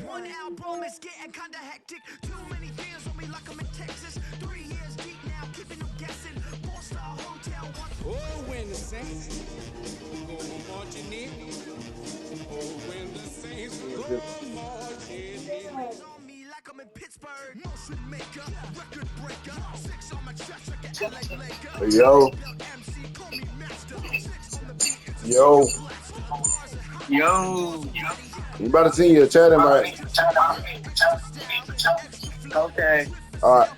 One album is getting kinda hectic. Too many fans on me like I'm in Texas. 3 years deep now, keeping them guessing. 4-star hotel. Oh, when the Saints go marching in. Oh, when the Saints go marching in. On me like I'm in Pittsburgh. Motion maker, record breaker. 6 on my chest like an LA Laker. Yo, MC, call me master. 6 on the beat. yo, Yo. you about to see your chat invite. Okay. All right.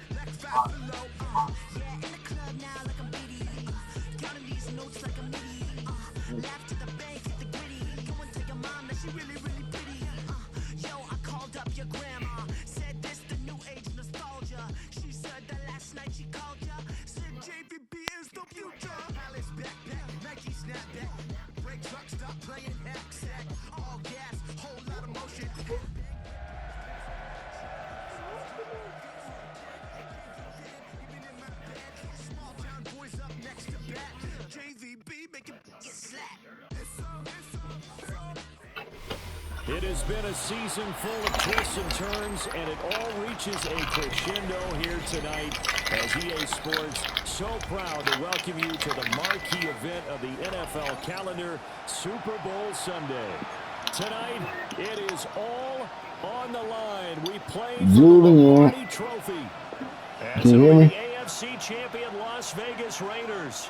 It has been a season full of twists and turns, and it all reaches a crescendo here tonight as EA Sports so proud to welcome you to the marquee event of the NFL calendar, Super Bowl Sunday. Tonight, it is all on the line. We play for the Lombardi Trophy. As the AFC champion Las Vegas Raiders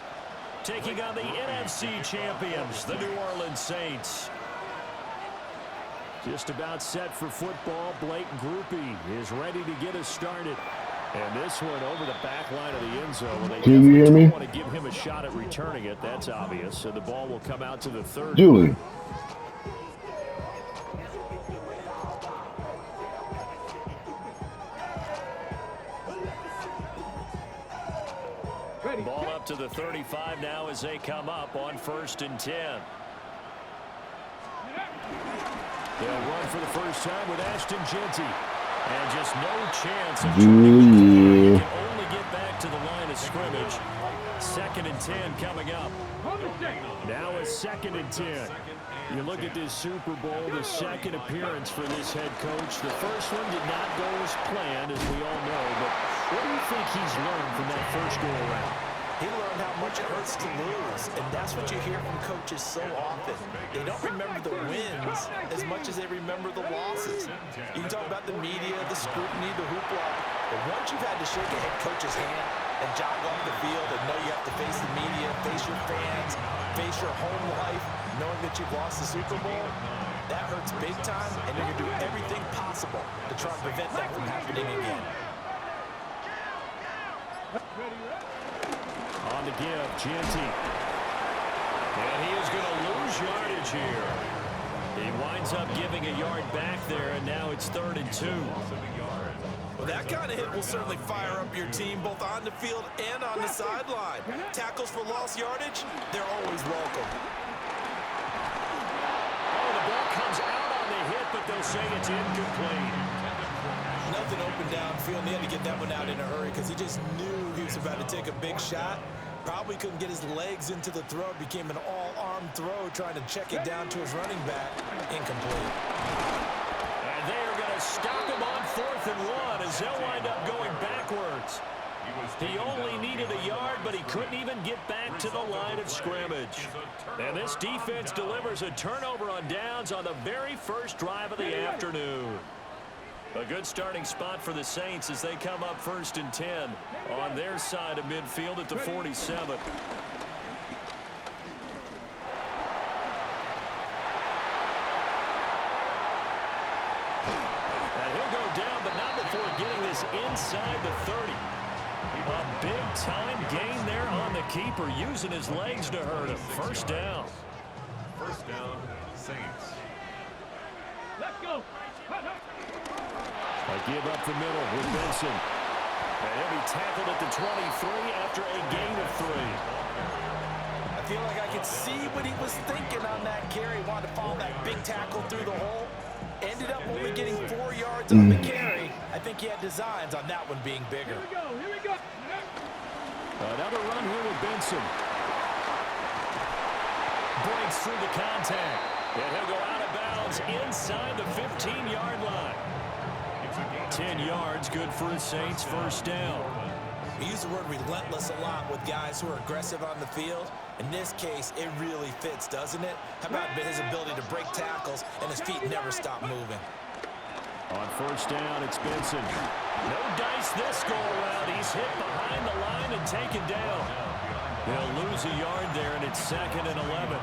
taking on the NFC champions, the New Orleans Saints. Just about set for football. Blake Groupie is ready to get us started. And this one over the back line of the end zone. Well, they definitely want to give him a shot at returning it. That's obvious. So the ball will come out to the 30. Julie. Ball up to the 35 now as they come up on 1st and 10. They'll run for the first time with Ashton Jeanty. And just no chance of turning the corner. He can only get back to the line of scrimmage. 2nd and 10 coming up. Now a 2nd and 10. You look at this Super Bowl, the second appearance for this head coach. The first one did not go as planned, as we all know. But what do you think he's learned from that first go-around? He learned how much it hurts to lose, and that's what you hear from coaches so often. They don't remember the wins as much as they remember the losses. You can talk about the media, the scrutiny, the hoopla, but once you've had to shake a head coach's hand and jog off the field and know you have to face the media, face your fans, face your home life, knowing that you've lost the Super Bowl, that hurts big time, and you're going to do everything possible to try and prevent that from happening again. On the give, Jeanty. And he is going to lose yardage here. He winds up giving a yard back there, and now it's 3rd and 2. Well, that kind of hit will certainly fire up your team, both on the field and on the sideline. Tackles for lost yardage, they're always welcome. Oh, the ball comes out on the hit, but they'll say it's incomplete. Nothing open downfield, and he had to get that one out in a hurry because he just knew he was about to take a big shot. Probably couldn't get his legs into the throw. Became an all-arm throw, trying to check it down to his running back. Incomplete. And they are going to stop him on 4th and 1 as they'll wind up going backwards. He only needed a yard, but he couldn't even get back to the line of scrimmage. And this defense delivers a turnover on downs on the very first drive of the afternoon. A good starting spot for the Saints as they come up 1st and 10 on their side of midfield at the 47. And he'll go down, but not before getting this inside the 30. A big-time gain there on the keeper, using his legs to hurt him. First down. First down, Saints. Let's go. A give up the middle with Benson. And he'll be tackled at the 23 after a gain of 3. I feel like I could see what he was thinking on that carry. Wanted to follow that big tackle through the hole. Ended up only getting 4 yards on the carry. I think he had designs on that one being bigger. Here we go. Here we go. Another run here with Benson. breaks through the contact. And he'll go out of bounds inside the 15-yard line. 10 yards, good for the Saints, first down. We use the word relentless a lot with guys who are aggressive on the field. In this case, it really fits, doesn't it? How about his ability to break tackles and his feet never stop moving? On first down, it's Benson. No dice this go-around. He's hit behind the line and taken down. They'll lose a yard there, and it's 2nd and 11.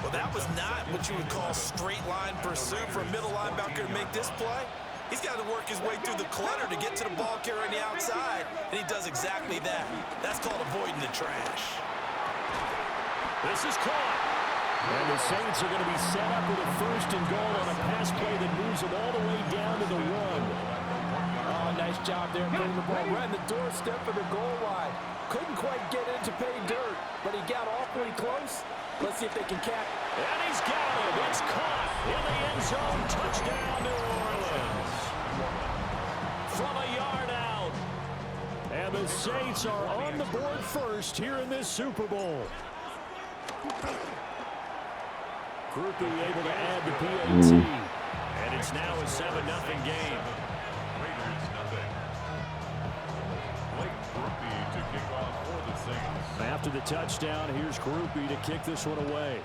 Well, that was not what you would call straight line pursuit for a middle linebacker to make this play. He's got to work his way through the clutter to get to the ball carrier on the outside, and he does exactly that. That's called avoiding the trash. This is caught. And the Saints are going to be set up with a 1st and goal on a pass play that moves them all the way down to the 1. Oh, nice job there putting the ball right on the doorstep of the goal line. Couldn't quite get in to pay dirt, but he got awfully close. Let's see if they can catch. And he's got it. It's caught in the end zone. Touchdown, New Orleans. From a yard out. And the Saints are on the board first here in this Super Bowl. Groupie able to add the PAT. And it's now a 7-0 game. Raiders nothing. Blake Groupie to kick off for the Saints. After the touchdown, here's Groupie to kick this one away.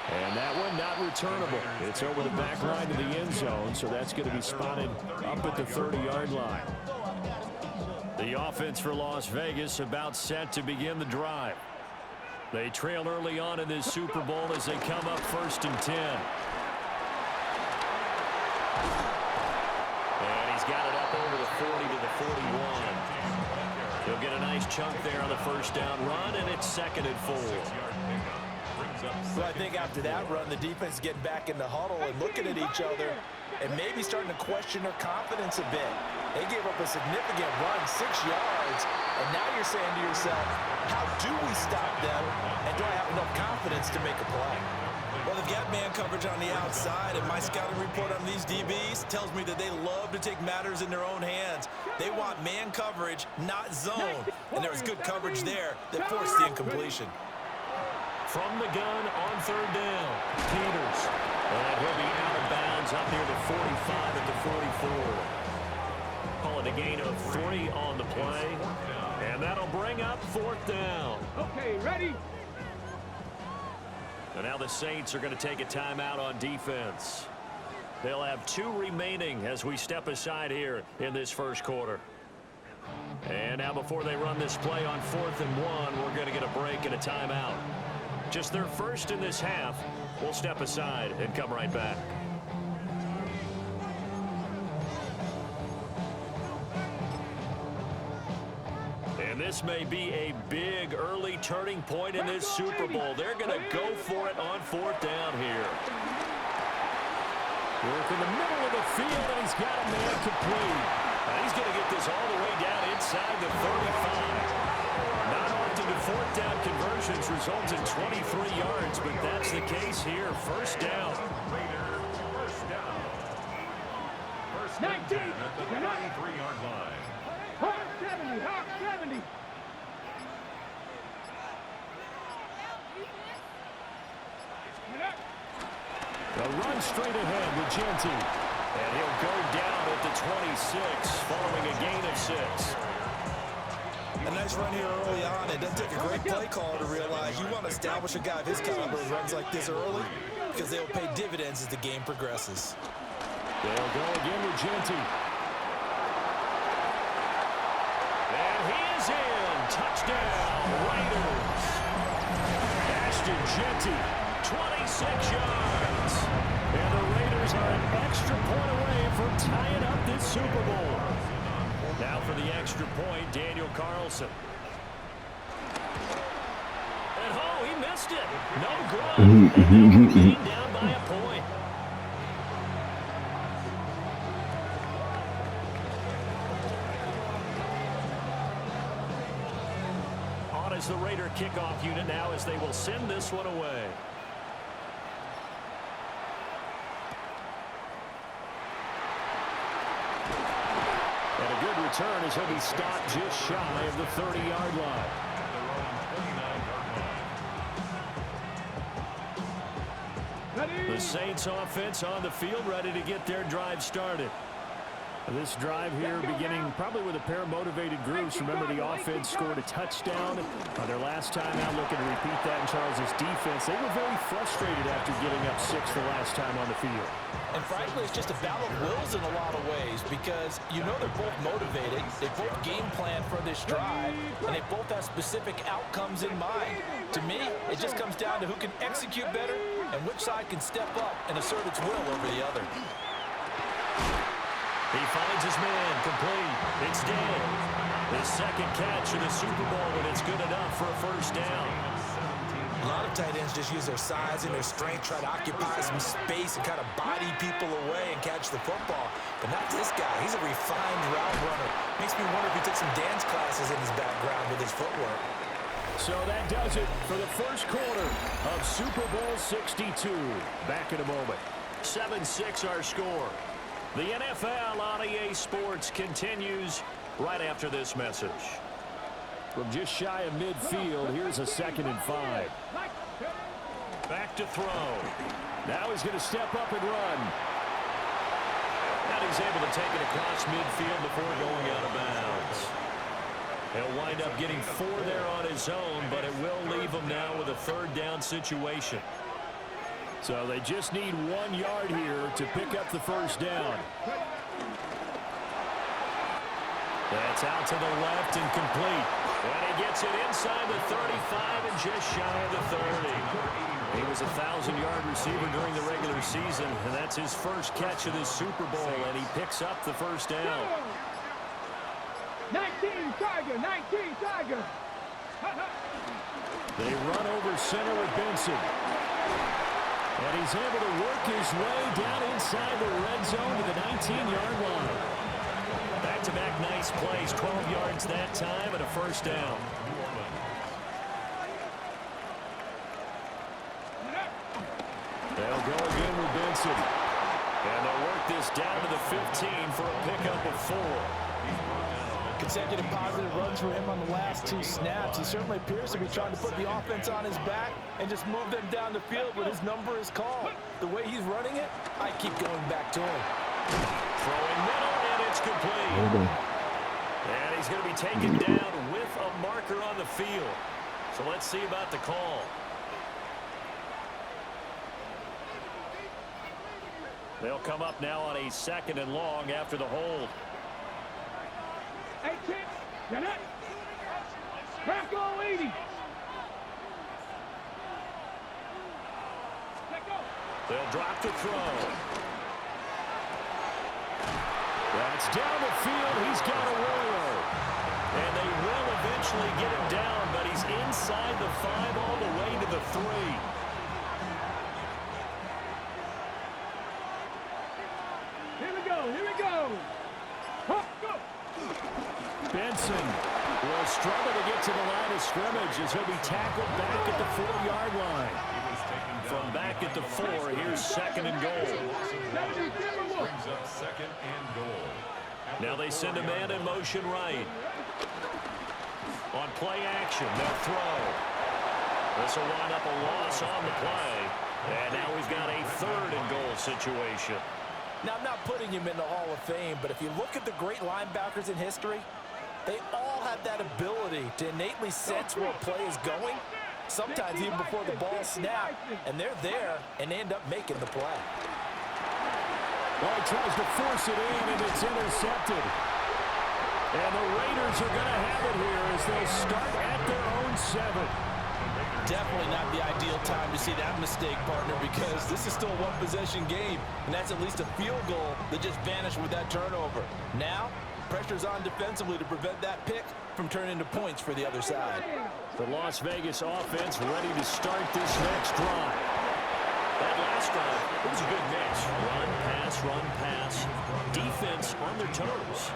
And that one not returnable. It's over the back line to the end zone, so that's going to be spotted up at the 30-yard line. The offense for Las Vegas about set to begin the drive. They trail early on in this Super Bowl as they come up 1st and 10. And he's got it up over the 40 to the 41. He'll get a nice chunk there on the first down run, and it's 2nd and 4. So I think after that run, the defense is getting back in the huddle and looking at each other and maybe starting to question their confidence a bit. They gave up a significant run, 6 yards, and now you're saying to yourself, how do we stop them, and do I have enough confidence to make a play? Well, they've got man coverage on the outside, and my scouting report on these DBs tells me that they love to take matters in their own hands. They want man coverage, not zone, and there was good coverage there that forced the incompletion. From the gun on 3rd down, Peters. And he'll be out of bounds up near the 45 at the 44. Call it a gain of 3 on the play. And that'll bring up 4th down. Okay, ready? And now the Saints are going to take a timeout on defense. They'll have 2 remaining as we step aside here in this first quarter. And now before they run this play on 4th and 1, we're going to get a break and a timeout. Just their first in this half. We'll step aside and come right back. And this may be a big early turning point in this Super Bowl. They're going to go for it on 4th down here. Work in the middle of the field, and he's got a man complete. And he's going to get this all the way down inside the 35. Not often do 4th down conversions result in 23 yards, but that's the case here. First down. First down. First and 10 at the 93-yard line. Hawk 70, Hawk 70. A run straight ahead with Genty. And he'll go down at the 26 following a gain of 6. A nice run here early on. It doesn't take a great play caller to realize you want to establish a guy of his caliber who runs like this early because they will pay dividends as the game progresses. They'll go again with Genty. And he is in. Touchdown, Raiders. Ashton Genty, 26 yards. And the Raiders are an extra point away from tying up this Super Bowl. Now for the extra point, Daniel Carlson. And oh, he missed it. No good. And now down by a point. On is the Raider kickoff unit now as they will send this one away. And a good return as he'll be stopped just shy of the 30-yard line. The Saints offense on the field, ready to get their drive started. This drive here beginning probably with a pair of motivated groups. Remember, the offense scored a touchdown their last time out, looking to repeat that in Charles' defense. They were very frustrated after giving up 6 the last time on the field. And frankly, it's just a battle of wills in a lot of ways because you know they're both motivated. They both game plan for this drive, and they both have specific outcomes in mind. To me, it just comes down to who can execute better and which side can step up and assert its will over the other. He finds his man, complete. It's dead. His second catch of the Super Bowl, and it's good enough for a first down. A lot of tight ends just use their size and their strength, try to occupy some space and kind of body people away and catch the football. But not this guy. He's a refined route runner. Makes me wonder if he took some dance classes in his background with his footwork. So that does it for the first quarter of Super Bowl 62. Back in a moment. 7-6 our score. The NFL on EA Sports continues right after this message. From just shy of midfield, here's a 2nd and 5. Back to throw. Now he's going to step up and run. And he's able to take it across midfield before going out of bounds. He'll wind up getting 4 there on his own, but it will leave him now with a 3rd down situation. So they just need 1 yard here to pick up the first down. That's out to the left and complete. And he gets it inside the 35 and just shy of the 30. He was a 1,000-yard receiver during the regular season, and that's his first catch of this Super Bowl, and he picks up the first down. 19 Tiger, 19 Tiger. They run over center with Benson. And he's able to work his way down inside the red zone to the 19-yard line. Back-to-back nice plays, 12 yards that time and a first down. They'll go again with Benson. And they'll work this down to the 15 for a pickup of 4. Consecutive positive runs for him on the last 2 snaps. He certainly appears to be trying to put the offense on his back and just move them down the field when his number is called. The way he's running it, I keep going back to him. Throwing middle, and it's complete. And he's going to be taken down with a marker on the field. So let's see about the call. They'll come up now on a 2nd and long after the hold. 18, get it. Back on 80. They'll drop to throw. That's down the field. He's got a roller. And they will eventually get him down, but he's inside the 5 all the way to the 3. Here we go, here we go. Up, go. Benson will struggle to get to the line of scrimmage as he'll be tackled back at the 4-yard line. From back at the 4, here's 2nd and goal. Brings up 2nd and goal. Now they send a man in motion right. On play action, they'll throw. This will wind up a loss on the play. And now we've got a 3rd and goal situation. Now, I'm not putting him in the Hall of Fame, but if you look at the great linebackers in history, they all have that ability to innately sense where a play is going, sometimes even before the ball snaps, and they're there, and they end up making the play. Well, he tries to force it in, and it's intercepted. And the Raiders are going to have it here as they start at their own 7. Definitely not the ideal time to see that mistake, partner, because this is still a one-possession game, and that's at least a field goal that just vanished with that turnover. Now, pressure's on defensively to prevent that pick from turning into points for the other side. The Las Vegas offense ready to start this next drive. That last drive, it was a good mix. Run, pass. Defense on their toes.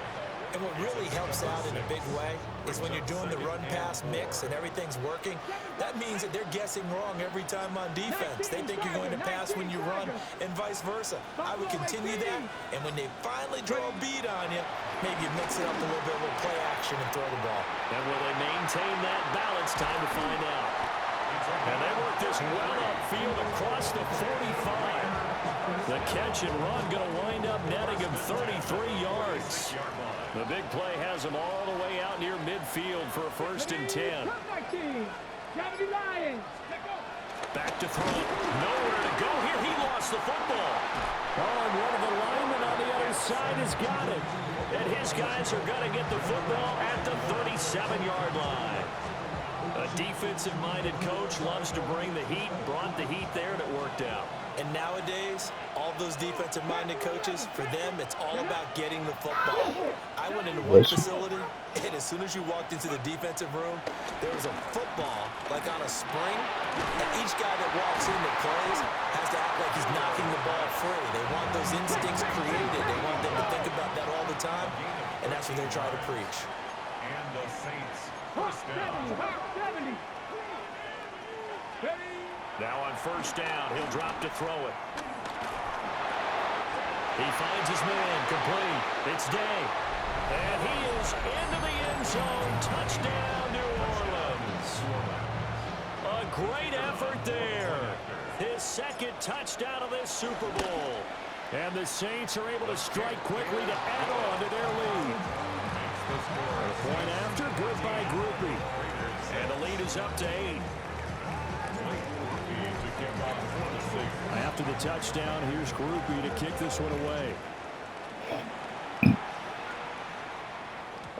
And what really helps out in a big way is when you're doing the run-pass mix and everything's working, that means that they're guessing wrong every time on defense. They think you're going to pass when you run and vice versa. I would continue that, and when they finally draw a bead on you, maybe you mix it up a little bit with play action and throw the ball. And will they maintain that balance? Time to find out. And they work this well up field across the 45. The catch and run going to wind up netting him 33 yards. The big play has him all the way out near midfield for a 1st and 10. Back to throw. Nowhere to go here. He lost the football. Oh, and one of the linemen on the other side has got it. And his guys are going to get the football at the 37-yard line. A defensive-minded coach loves to bring the heat, brought the heat there, and it worked out. And nowadays, all those defensive-minded coaches, for them, it's all about getting the football. I went into one facility, and as soon as you walked into the defensive room, there was a football, like on a spring, and each guy that walks in that plays has to act like he's knocking the ball free. They want those instincts created. They want them to think about that all the time, and that's what they're trying to preach. And the Saints first down. Now on 1st down, he'll drop to throw it. He finds his man, complete. It's Day. And he is into the end zone. Touchdown, New Orleans. A great effort there. His 2nd touchdown of this Super Bowl. And the Saints are able to strike quickly to add on to their lead. A point after, good by Groupie. And the lead is up to 8. After the touchdown, here's Groupie to kick this one away.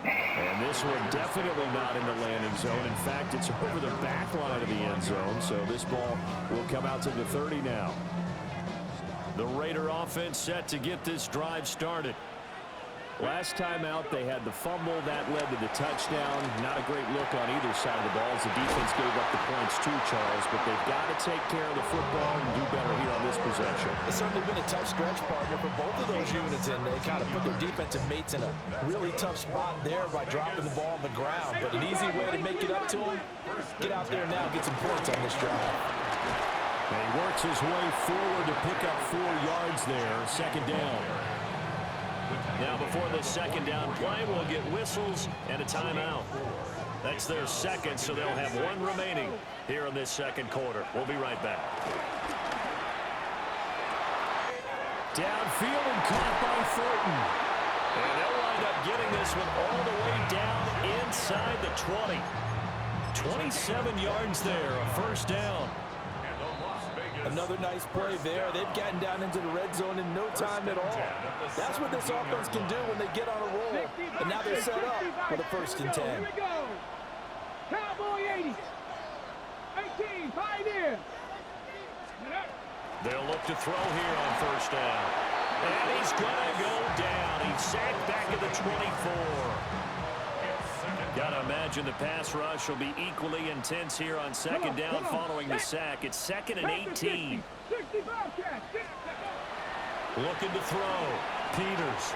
And this one definitely not in the landing zone. In fact, it's over the back line of the end zone, so this ball will come out to the 30 now. The Raider offense set to get this drive started. Last time out, they had the fumble. That led to the touchdown. Not a great look on either side of the ball as the defense gave up the points too, Charles. But they've got to take care of the football and do better here on this possession. It's certainly been a tough stretch, partner, for both of those units, and they kind of put their defensive mates in a really tough spot there by dropping the ball on the ground. But an easy way to make it up to them, get out there now, get some points on this drive. And he works his way forward to pick up 4 yards there. 2nd down. Now before the 2nd down play, we'll get whistles and a timeout. That's their 2nd, so they'll have 1 remaining here in this 2nd quarter. We'll be right back. Downfield and caught by Thornton. And they'll wind up getting this one all the way down inside the 20. 27 yards there, a 1st down. Another nice play there. They've gotten down into the red zone in no time at all. That's what this offense can do when they get on a roll. And now they're set up for the 1st and 10. Here we go. Cowboy 80. 18, Pioneer. They'll look to throw here on 1st down. And he's going to go down. He's sacked back at the 24. Got to imagine the pass rush will be equally intense here on 2nd down following the sack. It's 2nd and 18. Looking to throw. Peters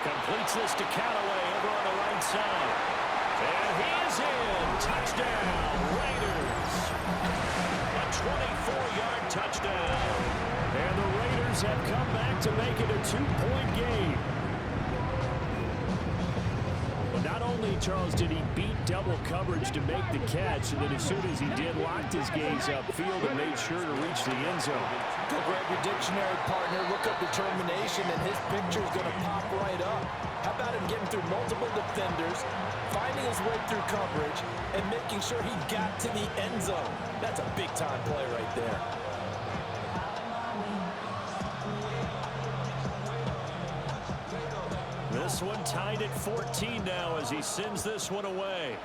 completes this to Callaway over on the right side. And he is in. Touchdown, Raiders. A 24-yard touchdown. And the Raiders have come back to make it a 2-point game. Not only, Charles, did he beat double coverage to make the catch, and then as soon as he did, locked his gaze upfield and made sure to reach the end zone. Go grab your dictionary, partner. Look up determination, and his picture is going to pop right up. How about him getting through multiple defenders, finding his way through coverage, and making sure he got to the end zone? That's a big-time play right there. This one tied at 14 now as he sends this one away.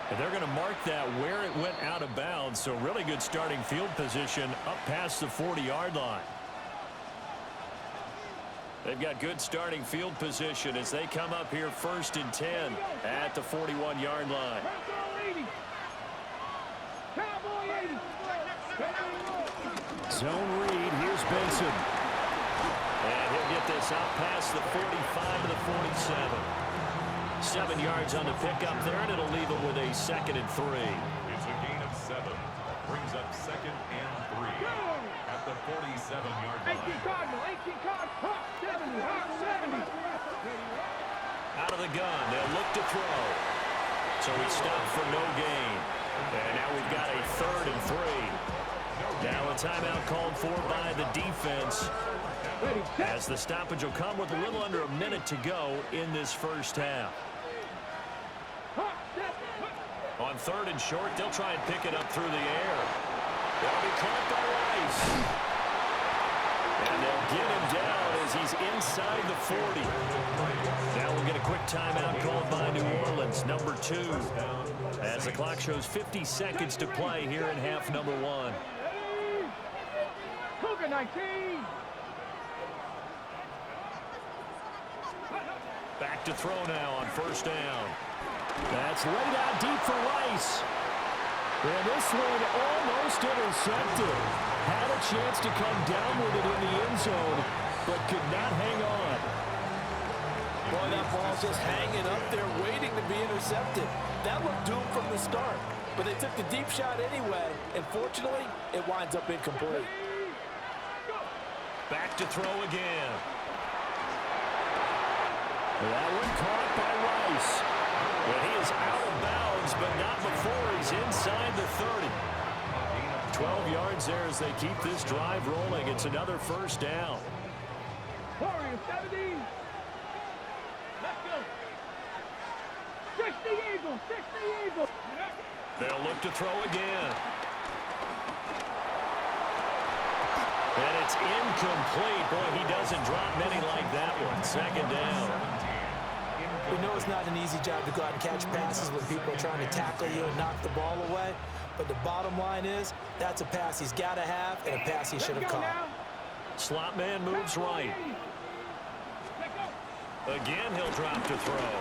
And they're going to mark that where it went out of bounds. So really good starting field position up past the 40-yard line. They've got good starting field position as they come up here 1st and 10 at the 41-yard line. Zone read. Here's Benson. And he'll get this out past the 45 to the 47. 7 yards on the pickup there, and it'll leave him with a 2nd and 3. It's a gain of 7. Brings up 2nd and 3 at the 47-yard line. 18 Cardinal, 18 Cardinal, hop 70, hop 70. Out of the gun, they'll look to throw. So he stopped for no gain. And now we've got a 3rd and 3. timeout called for by the defense, as the stoppage will come with a little under a minute to go in this first half. On 3rd and short, they'll try and pick it up through the air. They'll be caught by Rice. And they'll get him down as he's inside the 40. Now we'll get a quick timeout called by New Orleans, number 2. As the clock shows 50 seconds to play here in half number 1. Cougar 19. Back to throw now on 1st down. That's laid out deep for Rice. And this one almost intercepted. Had a chance to come down with it in the end zone, but could not hang on. Boy, that ball's just hanging up there waiting to be intercepted. That looked doomed from the start, but they took the deep shot anyway, and fortunately, it winds up incomplete. Back to throw again. That one caught by Rice. But he is out of bounds, but not before he's inside the 30. 12 yards there as they keep this drive rolling. It's another 1st down. Warriors 70. Let's go. 60 Eagles. 60 Eagles. They'll look to throw again. And it's incomplete. Boy, he doesn't drop many like that one. 2nd down. We know it's not an easy job to go out and catch passes when people are trying to tackle you and knock the ball away. But the bottom line is, that's a pass he's got to have and a pass he should have caught. Slot man moves right. Again, he'll drop to throw.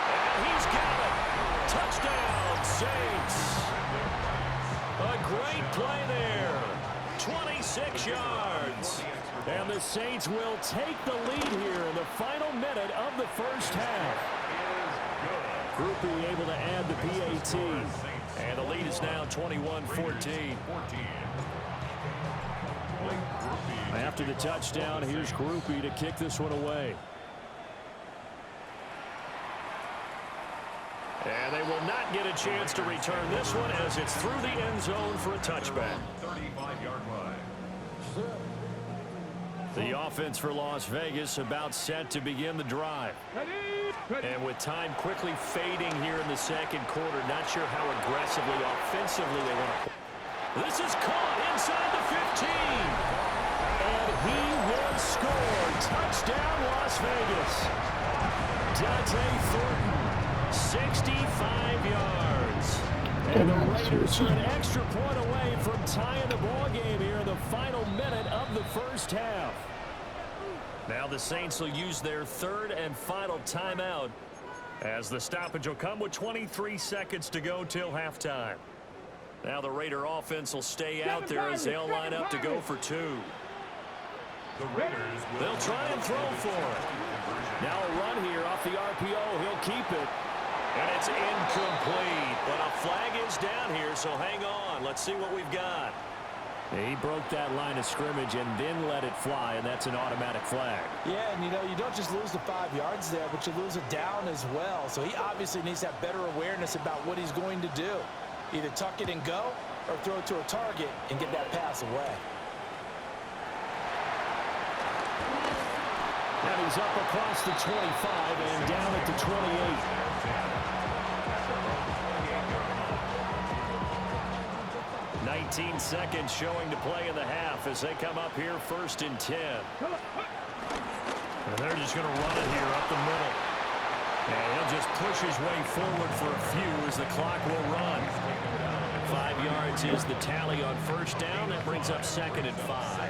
And he's got it. Touchdown, Saints. A great play there. 26 yards. And the Saints will take the lead here in the final minute of the first half. Groupie able to add the PAT. And the lead is now 21-14. After the touchdown, here's Groupie to kick this one away. And they will not get a chance to return this one as it's through the end zone for a touchback. 35-yard line. The offense for Las Vegas about set to begin the drive. And with time quickly fading here in the 2nd quarter, not sure how aggressively, offensively they want to play. This is caught inside the 15. And he will score. Touchdown, Las Vegas. Dante Thornton, 65 yards. And the Raiders are an extra point away from tying the ball game here in the final minute of the first half. Now the Saints will use their 3rd and final timeout as the stoppage will come with 23 seconds to go till halftime. Now the Raider offense will stay out there as they'll line up to go for 2. They'll try and throw for it. Now a run here off the RPO. He'll keep it. And it's incomplete. But a flag is down here, so hang on. Let's see what we've got. He broke that line of scrimmage and then let it fly, and that's an automatic flag. Yeah, and you know, you don't just lose the 5 yards there, but you lose a down as well. So he obviously needs to have better awareness about what he's going to do. Either tuck it and go or throw it to a target and get that pass away. And he's up across the 25 and down at the 28. 19 seconds showing to play in the half as they come up here 1st and 10. And they're just going to run it here up the middle. And he'll just push his way forward for a few as the clock will run. 5 yards is the tally on 1st down. That brings up 2nd and 5.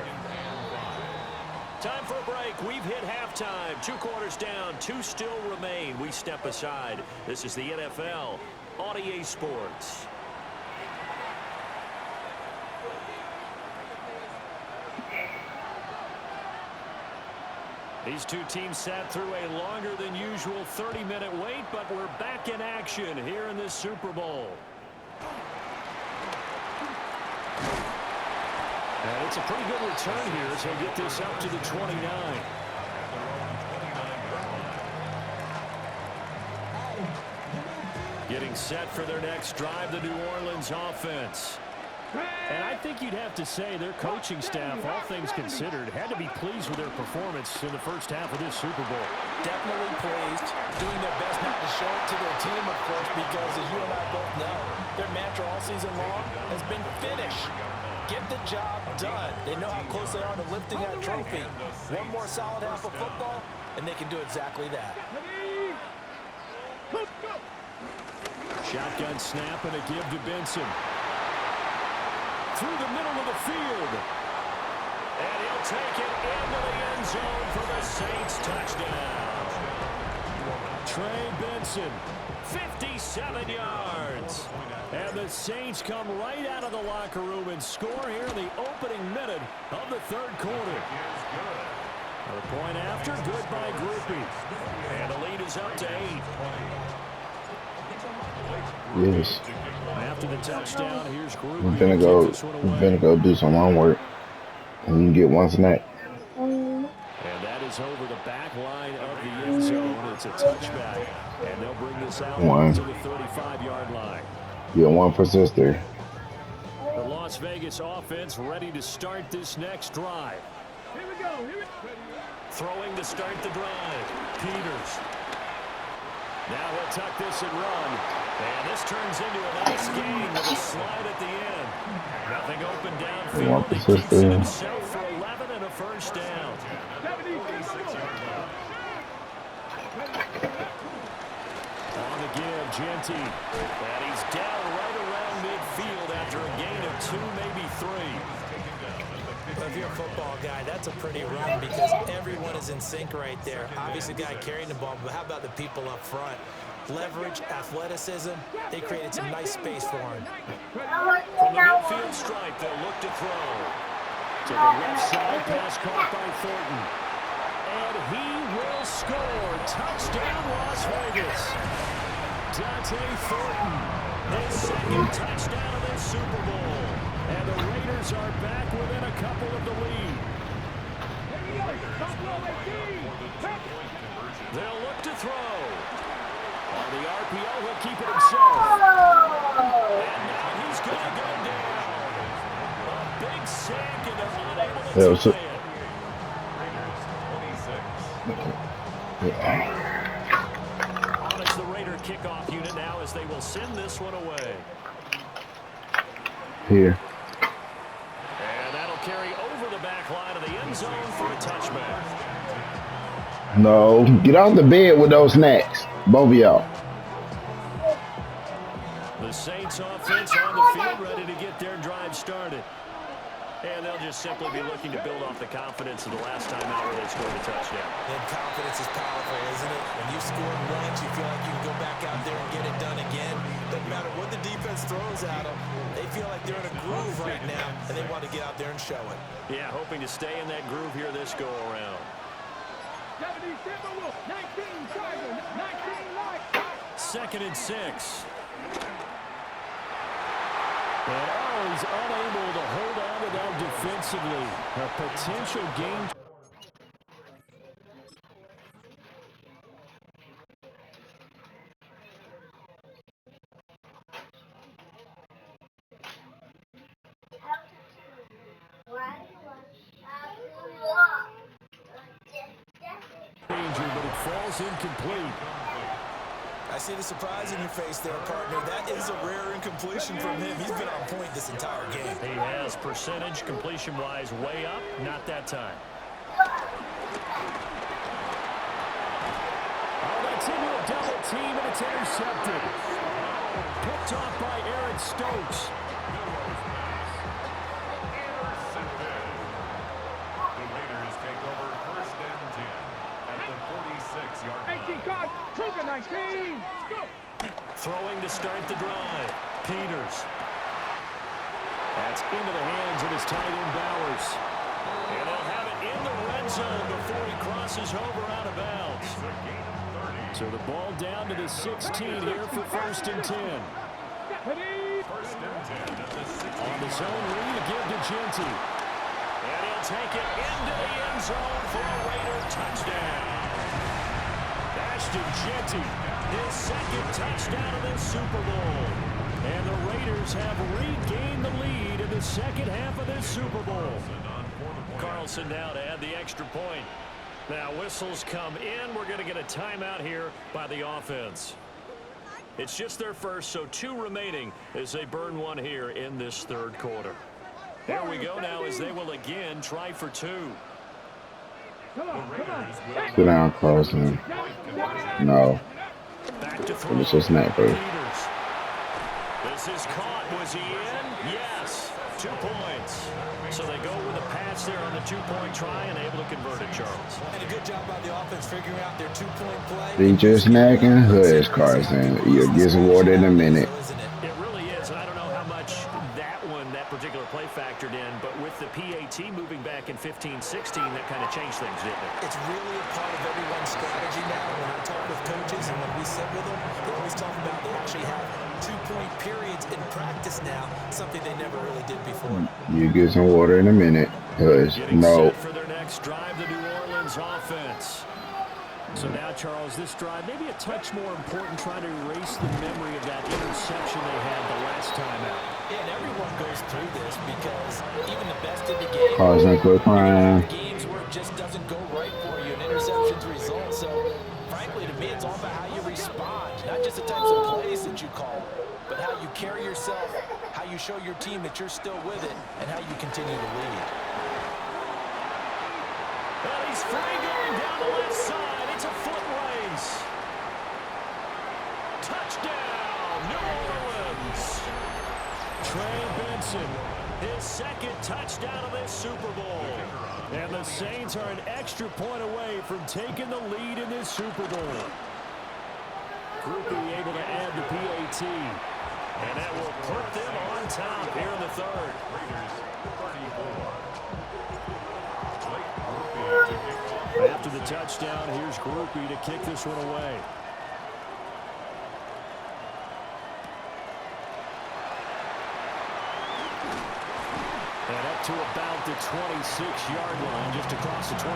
Time for a break. We've hit halftime. 2 quarters down. 2 still remain. We step aside. This is the NFL on EA Sports. These two teams sat through a longer than usual 30-minute wait, but we're back in action here in this Super Bowl. And it's a pretty good return here as he'll get this up to the 29. Getting set for their next drive, the New Orleans offense. And I think you'd have to say their coaching staff, all things considered, had to be pleased with their performance in the first half of this Super Bowl. Definitely pleased, doing their best not to show it to their team, of course, because as you and I both know, their mantra all season long has been finish. Get the job done. They know how close they are to lifting that trophy. One more solid half of football, and they can do exactly that. Shotgun snap and a give to Benson. Through the middle of the field. And he'll take it into the end zone for the Saints touchdown. Trey Benson, 57 yards. And the Saints come right out of the locker room and score here in the opening minute of the third quarter. A point after, good by Groupie. And the lead is up to 8. Yes. After the touchdown, here's Groupie. We're gonna go do some homework. And you can get one snack. And that is over the back line of the end zone. It's a touchback. And they'll bring this out to the 35-yard line. Yeah, one for sister. The Las Vegas offense ready to start this next drive. Here we go. Throwing to start the drive. Peters. Now he'll tuck this and run. And this turns into a nice game with a slide at the end. Nothing open downfield. He keeps it himself for 11 and a first down. On the give, Genty. And he's down right around midfield after a gain of 2, maybe 3. Well, if you're a football guy, that's a pretty run because everyone is in sync right there. Obviously, the guy carrying the ball, but how about the people up front? Leverage, athleticism, they created some nice space for him. From the midfield stripe, they'll look to throw. To the left side, pass caught by Thornton. And he will score. Touchdown, Las Vegas. Dante Thornton, his second touchdown of this Super Bowl. And the Raiders are back within a couple of the lead. They'll look to throw. On the RPO, he'll keep it himself. And now he's going to go down. A big sack, and they're unable to tie it. On is the Raider kickoff unit now as they will send this one away. Here. And that'll carry over the back line of the end zone for a touchback. No, get off the bed with those snacks. Both of y'all. The Saints offense on the field ready to get their drive started. And they'll just simply be looking to build off the confidence of the last time out where they scored a touchdown. And confidence is powerful, isn't it? When you've scored once, you feel like you can go back out there and get it done again. Doesn't matter what the defense throws at them. They feel like they're in a groove right now, and they want to get out there and show it. Yeah, hoping to stay in that groove here this go-around. 2nd and 6. And he's unable to hold on to that defensively. A potential game. Danger, but it falls incomplete. I see the surprise in your face there, partner. That is a rare incompletion from him. He's been on point this entire game. He has percentage, completion-wise, way up. Not that time. Oh, that's into a double team, and it's intercepted. Picked off by Aaron Stokes. The Raiders take over 1st and 10 at the 46-yard line. 18 guard, 19. Go. Throwing to start the drive. Peters. That's into the hands of his tight end Bowers. And they'll have it in the red zone before he crosses over out of bounds. So the ball down to the 16 here for 1st and 10. 1st and 10 at the 16. On the zone read, a give to Genty. And he'll take it into the end zone for a Raider touchdown. Ashton Genty, his 2nd touchdown of this Super Bowl. And the Raiders have regained the lead in the second half of this Super Bowl. Carlson now to add the extra point. Now whistles come in. We're going to get a timeout here by the offense. It's just their first, so 2 remaining as they burn one here in this third quarter. There we go now as they will again try for 2. Sit down, Carlson. No. Back to throw. Finish this snap first. This is caught. Was he in? Yes. 2 points. So they go with a pass there on the 2-point try and able to convert it, Charles. And a good job by the offense figuring out their 2-point play. They just snagging hoods, Carson. You'll get awarded in a minute. It really is. And I don't know how much that particular play factored in, but with the PAT moving back in 15-16, that kind of changed things, didn't it? It's really a part of everyone's strategy now. When I talk with coaches and when we sit with them, they always talk about they actually have 2-point periods in practice now, something they never really did before. You get some water in a minute. No. Set for their next drive, the New Orleans offense. So now, Charles, this drive maybe a touch more important, trying to erase the memory of that interception they had the last time out. Yeah, and everyone goes through this because even the best in the game, Carson, quit crying. games where it just doesn't go right for you, an interception's result. So, frankly, to me, it's all about how you respond, not just the types of plays that you call, but how you carry yourself, how you show your team that you're still with it, and how you continue to lead. Well, he's free going down the left side. It's a foot race. Touchdown, New Orleans. Trey Benson, His second touchdown of this Super Bowl. and the Saints are an extra point away from taking the lead in this Super Bowl. Groupie able to add the PAT. And that will put them on top here in the third. After the touchdown, here's Groupie to kick this one away. And up to about the 26-yard line, just across the 25.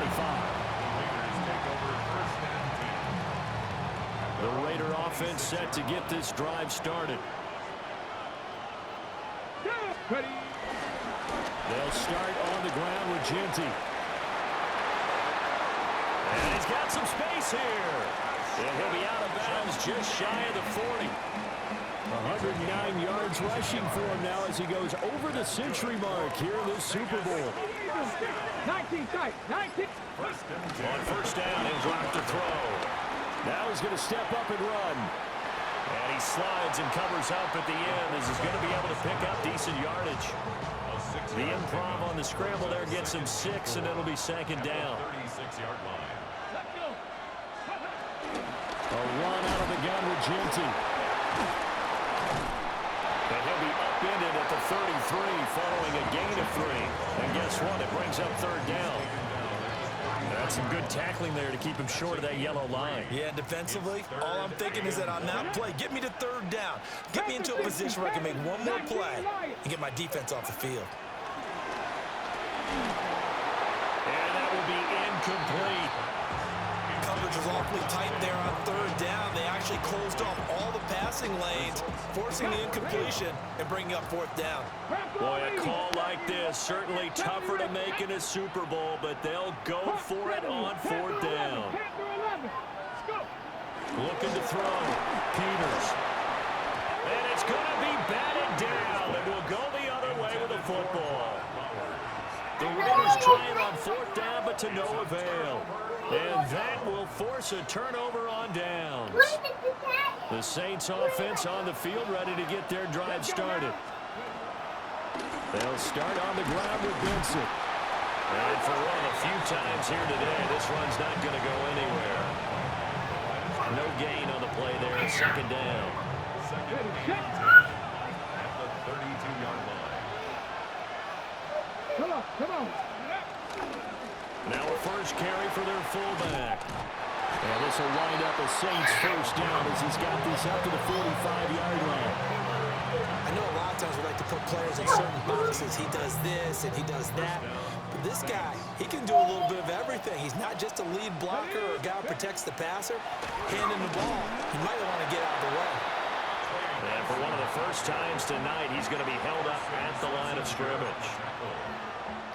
The Raider offense set to get this drive started. They'll start on the ground with Genty. And he's got some space here. And he'll be out of bounds just shy of the 40. 109 yards rushing for him now as he goes over the century mark here in this Super Bowl. 19 tight, 19. On first down, he'll drop to throw. Now he's going to step up and run. And he slides and covers up at the end as he's going to be able to pick up decent yardage. The improv on the scramble there gets him 6, and it'll be second down. 36-yard line. A run out of the gun with Genty. And he'll be upended at the 33 following a gain of 3. And guess what? It brings up third down. That's some good tackling there to keep him short of that yellow line. Yeah, defensively, all I'm thinking is that on that play, get me to third down. Get me into a position where I can make one more play and get my defense off the field. And that will be incomplete. Coverage was awfully tight there on third down. They actually closed off all the passing lanes, forcing the incompletion and bringing up fourth down. Boy, a call like this, certainly tougher to make in a Super Bowl, but they'll go for it on fourth down. Looking to throw. Peters. And it's going to be batted down, and will go the other way with the football. The Raiders trying on fourth down, but to no avail. And that will force a turnover on downs. The Saints offense on the field ready to get their drive started. They'll start on the ground with Benson. And for one of the few times here today, this run's not going to go anywhere. No gain on the play there, second down. At the 32-yard line. Come on. Now a first carry for their fullback. And this will wind up a Saints first down as he's got this up to the 45-yard line. I know a lot of times we like to put players in certain boxes. He does this and he does that. But this guy, he can do a little bit of everything. He's not just a lead blocker or a guy who protects the passer. Handing the ball, he might want to get out of the way. And for one of the first times tonight, he's going to be held up at the line of of scrimmage.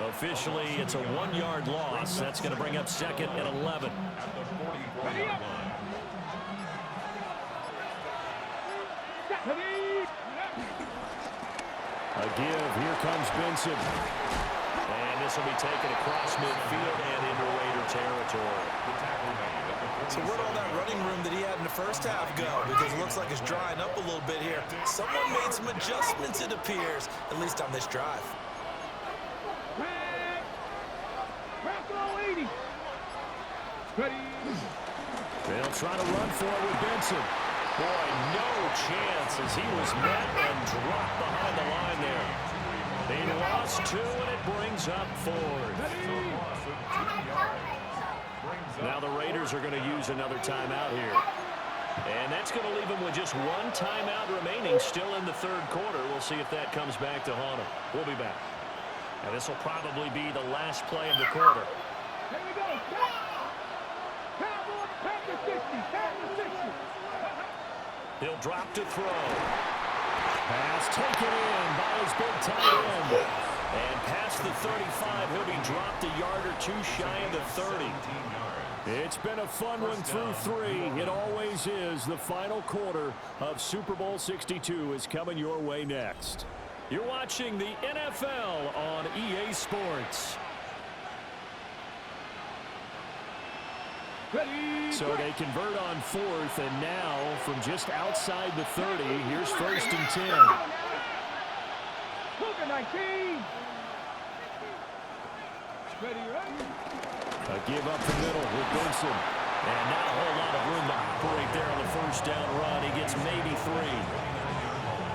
Officially, it's a 1-yard loss. That's going to bring up 2nd and 11. A give. Here comes Benson. And this will be taken across midfield and into Raider territory. So where'd all that running room that he had in the first half go? Because it looks like it's drying up a little bit here. Someone made some adjustments, it appears, at least on this drive. They'll try to run for it with Benson. Boy, no chance as he was met and dropped behind the line there. They lost 2, and it brings up 4th. Now the Raiders are going to use another timeout here. And that's going to leave them with just 1 timeout remaining still in the 3rd quarter. We'll see if that comes back to haunt them. We'll be back. And this will probably be the last play of the quarter. Here we go. Cowboys, Packers 60. He'll drop to throw. Pass taken in by his big tight end. And past the 35, he'll be dropped a yard or 2 shy of the 30. It's been a fun one through 3. It always is. The final quarter of Super Bowl 62 is coming your way next. You're watching the NFL on EA Sports. So they convert on 4th, and now from just outside the 30, here's 1st and 10. A give up the middle with Benson. And not a whole lot of room to operate there on the 1st down run. He gets maybe 3.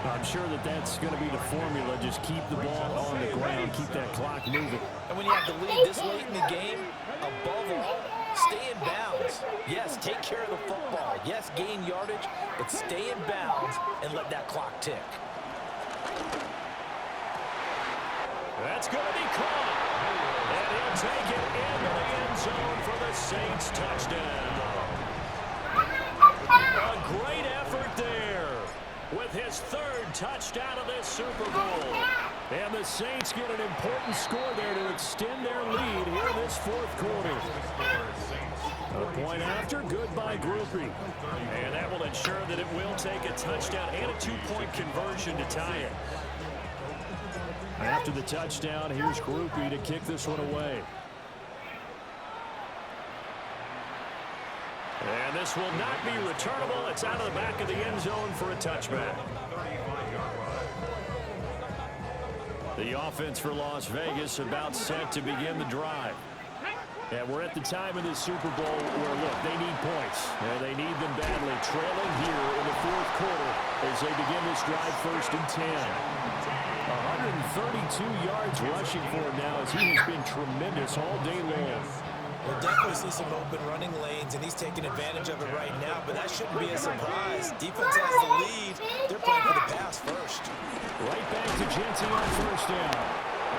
I'm sure that that's going to be the formula. Just keep the ball on the ground, keep that clock moving. And when you have the lead this late in the game, above all, stay in bounds. Yes, take care of the football. Yes, gain yardage, but stay in bounds and let that clock tick. That's going to be caught. And he'll take it into the end zone for the Saints touchdown. A great effort there with his 3rd touchdown of this Super Bowl. And the Saints get an important score there to extend their lead here in this 4th quarter. A point after, good by Groupie. And that will ensure that it will take a touchdown and a 2-point conversion to tie it. After the touchdown, here's Groupie to kick this one away. And this will not be returnable. It's out of the back of the end zone for a touchback. The offense for Las Vegas about set to begin the drive. And we're at the time of this Super Bowl where, look, they need points. And they need them badly. Trailing here in the 4th quarter as they begin this drive 1st and 10. 132 yards rushing for him now as he has been tremendous all day long. We'll definitely see some open running lanes, and he's taking advantage of it right now, but that shouldn't be a surprise. Defense has the lead. They're playing for the pass first. Right back to Genty on 1st down.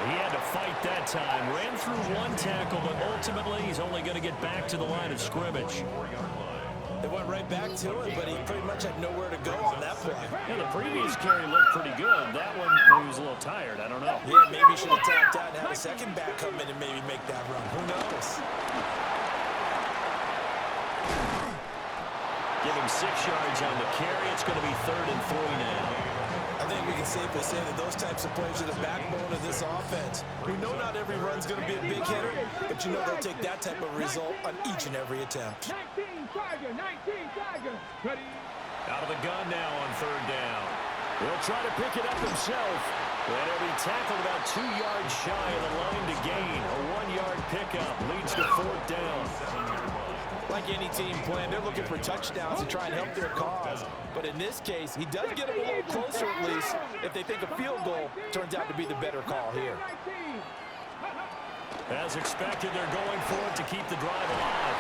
He had to fight that time. Ran through 1 tackle, but ultimately he's only going to get back to the line of scrimmage. They went right back to it, but he pretty much had nowhere to go on that play. Yeah, the previous carry looked pretty good. That one, he was a little tired. I don't know. Yeah, maybe he should have tapped out and had a second back come in and maybe make that run. Who knows? Give him 6 yards on the carry. It's going to be 3rd and 3 now. I think we can safely say that those types of plays are the backbone of this offense. We know not every run's going to be a big hitter, but you know they'll take that type of result on each and every attempt. 19 Tiger. Ready. Out of the gun now on 3rd down. He'll try to pick it up himself. And he'll be tackled about 2 yards shy of the line to gain. A 1-yard pickup leads to 4th down. Like any team plan, they're looking for touchdowns to try and help their cause. But in this case, he does get them a little closer at least if they think a field goal turns out to be the better call here. As expected, they're going for it to keep the drive alive.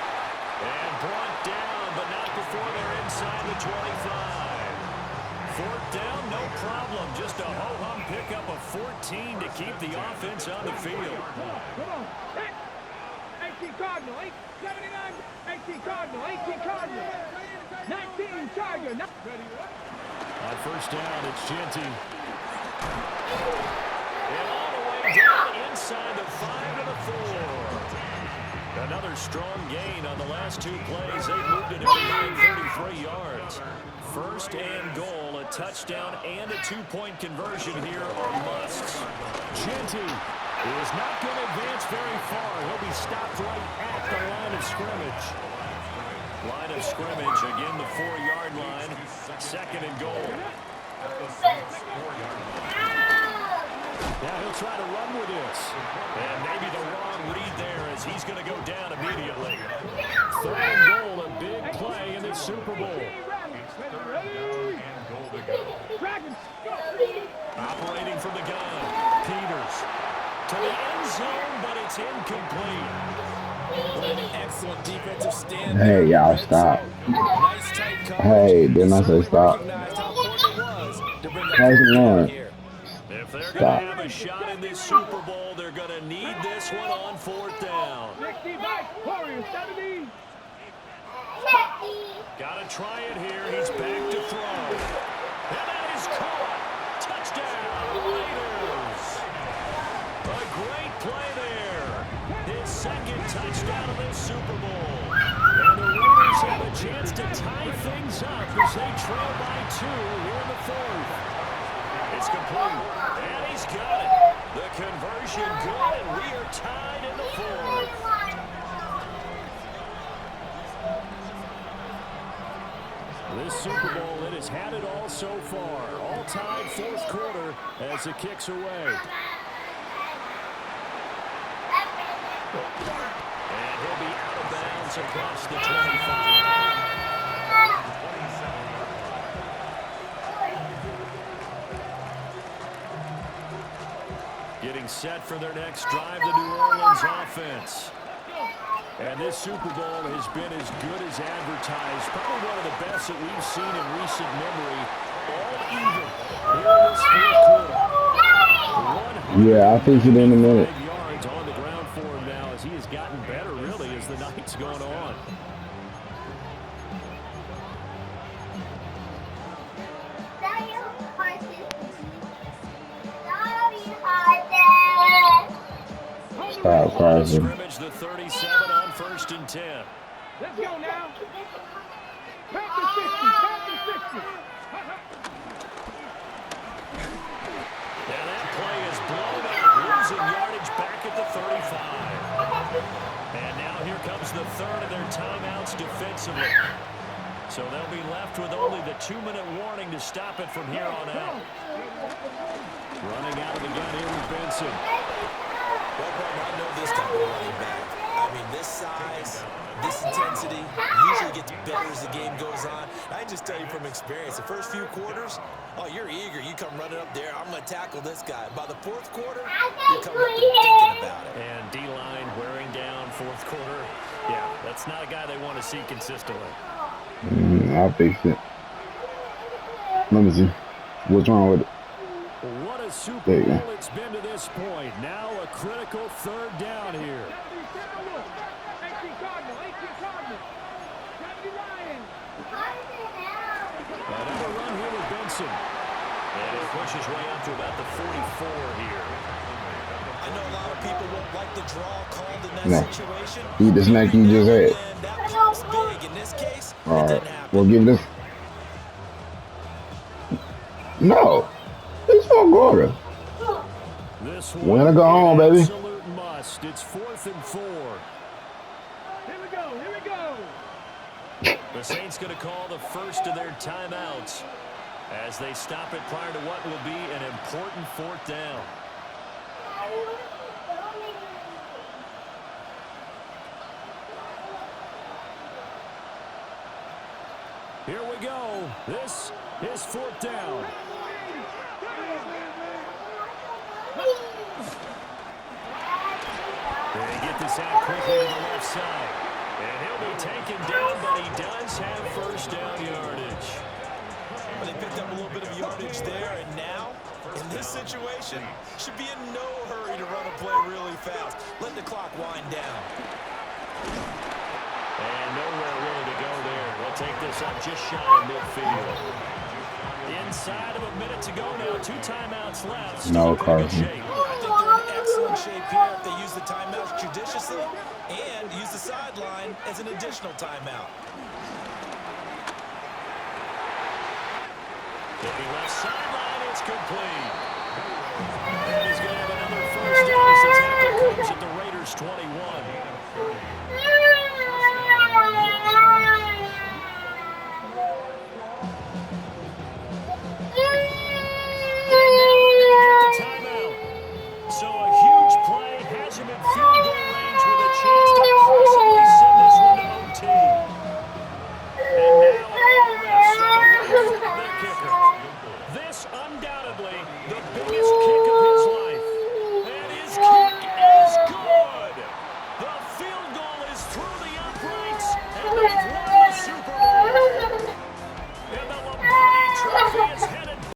And brought down, but not before they're inside the 25. 4th down, no problem. Just a ho-hum pickup of 14 to keep the offense on the field. Come on. 18 Cardinal, 79, 18 Cardinal, 18 Cardinal, 19 Tiger. On 1st down, it's Genty. And Another strong gain on the last two plays. They moved it every 33 yards. First and goal, a touchdown and a two-point conversion here are musts. Genty is not going to advance very far. He'll be stopped right at the line of scrimmage. Line of scrimmage, again, the 4-yard line. Second and goal. Now he'll try to run with this. And maybe the wrong read there as he's going to go down immediately. Third and goal, a big play in the Super Bowl. Operating from the gun, Peters to the end zone, but it's incomplete. An excellent defensive stand. Hey, y'all, stop. Nice tight coverage. Hey, didn't I say stop? Recognized how important it was to bring up How's it fourth down going? here. If they're going Stop. to have a shot in this Super Bowl, they're going to need this one on fourth down. Got to try it here. He's back to throw. And that is caught. Touchdown, Raiders. A great play there. His second touchdown of this Super Bowl. And the Raiders have a chance to tie things up as they trail by 2 here in the fourth. It's complete. And he's got it. The conversion good, and we are tied in the fourth. This Super Bowl, it has had it all so far. All tied fourth quarter as it kicks away. And he'll be out of bounds across the 25. Getting set for their next drive, the New Orleans offense. And this Super Bowl has been as good as advertised. Probably one of the best that we've seen in recent memory. All even here in this fourth quarter. Yeah, I'll fix it in a minute. Yards on the ground for him now as he has gotten better, really, as the night's gone on. Stop, Carson. Scrimmage the 37 on 1st and 10. Let's go now. Practice 60. Practice 60. Now that play is blown up, losing yardage back at the 35. And now here comes the third of their timeouts defensively. So they'll be left with only the 2-minute warning to stop it from here on out. Running out of the gun here with Benson. Well, Brian, I know this type of running back. I mean, this size, this intensity usually gets better as the game goes on. I can just tell you from experience, the first few quarters, oh, you're eager. You come running up there, I'm going to tackle this guy. By the fourth quarter, you're coming up and thinking about it. And D-line wearing down fourth quarter. Yeah, that's not a guy they want to see consistently. I'll fix it. Let me see. What's wrong with it? What a Super Bowl it's been to this point. Now a critical third down here. Another run here with Benson. And he pushes way up to about the 44 here. I know a lot of people won't like the draw called in that situation. Eat the snack you just had. And that pops big. In this case, All it didn't right. happen. We'll give this. No. It's for quarter. This We're gonna go home, baby. Absolute must. It's 4th and 4. Here we go. Here we go. The Saints going to call the first of their timeouts as they stop it prior to what will be an important fourth down. Here we go. This is fourth down. They get this out quickly to the left side. And he'll be taken down, but he does have first down yardage. Well, they picked up a little bit of yardage there, and now, in this situation, should be in no hurry to run a play really fast. Let the clock wind down. And nowhere really to go there. They'll take this up just shy of midfield. Inside of a minute to go now. 2 timeouts left. No, Carson. I think they're in excellent in shape here if they use the timeouts judiciously and use the sideline as an additional timeout. Taking left sideline, it's complete. And he's going to have another first down as the tackle comes at the Raiders' 21.